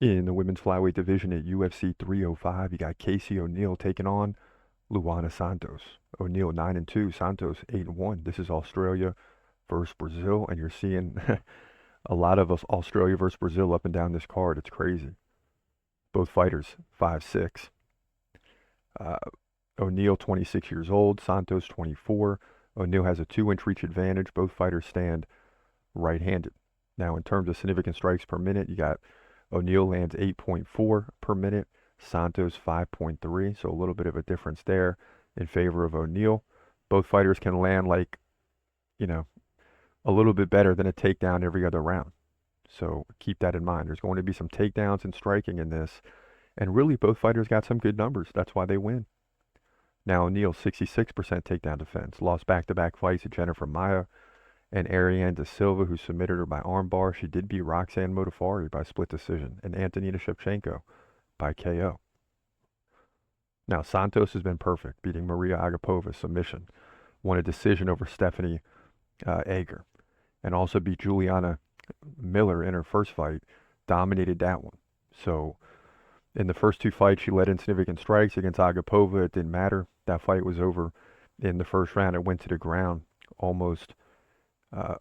In the women's flyweight division at UFC 305, you got Casey O'Neill taking on Luana Santos. O'Neill 9-2, Santos 8-1. This is Australia versus Brazil, and you're seeing a lot of Australia versus Brazil up and down this card. It's crazy. Both fighters 5'6". Uh, O'Neill 26 years old, Santos 24. O'Neill has a 2-inch reach advantage. Both fighters stand right-handed. Now, in terms of significant strikes per minute, you got O'Neill lands 8.4 per minute, Santos 5.3, so a little bit of a difference there in favor of O'Neill. Both fighters can land like, you know, a little bit better than a takedown every other round. So keep that in mind. There's going to be some takedowns and striking in this, and really both fighters got some good numbers. That's why they win. Now O'Neill 66% takedown defense, lost back-to-back fights to Jennifer Maia and Ariane De Silva, who submitted her by armbar. She did beat Roxanne Modafferi by split decision and Antonina Shevchenko by KO. Now, Santos has been perfect, beating Maria Agapova submission, won a decision over Stephanie Ager, and also beat Juliana Miller in her first fight, dominated that one. So in the first two fights, she led in significant strikes against Agapova. It didn't matter. That fight was over in the first round. It went to the ground almost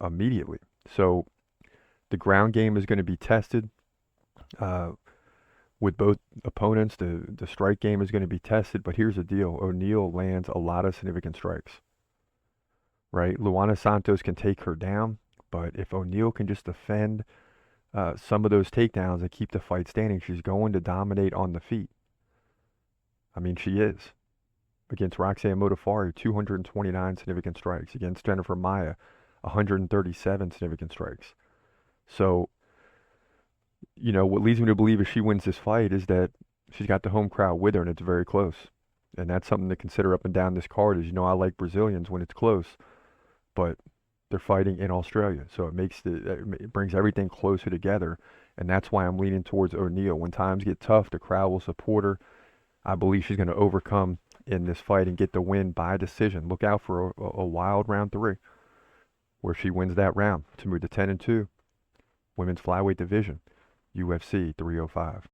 immediately. So the ground game is going to be tested with both opponents. The strike game is going to be tested. But here's the deal. O'Neill lands a lot of significant strikes, right? Luana Santos can take her down. But if O'Neill can just defend some of those takedowns and keep the fight standing, she's going to dominate on the feet. I mean, she is. Against Roxanne Modafferi, 229 significant strikes. Against Jennifer Maia, 137 significant strikes. So, what leads me to believe if she wins this fight is that she's got the home crowd with her, and it's very close. And that's something to consider up and down this card. Is I like Brazilians when it's close, but they're fighting in Australia, so it brings everything closer together, and that's why I'm leaning towards O'Neill. When times get tough, the crowd will support her. I believe she's going to overcome in this fight and get the win by decision. Look out for a wild round 3, where she wins that round to move to 10-2, women's flyweight division, UFC 305.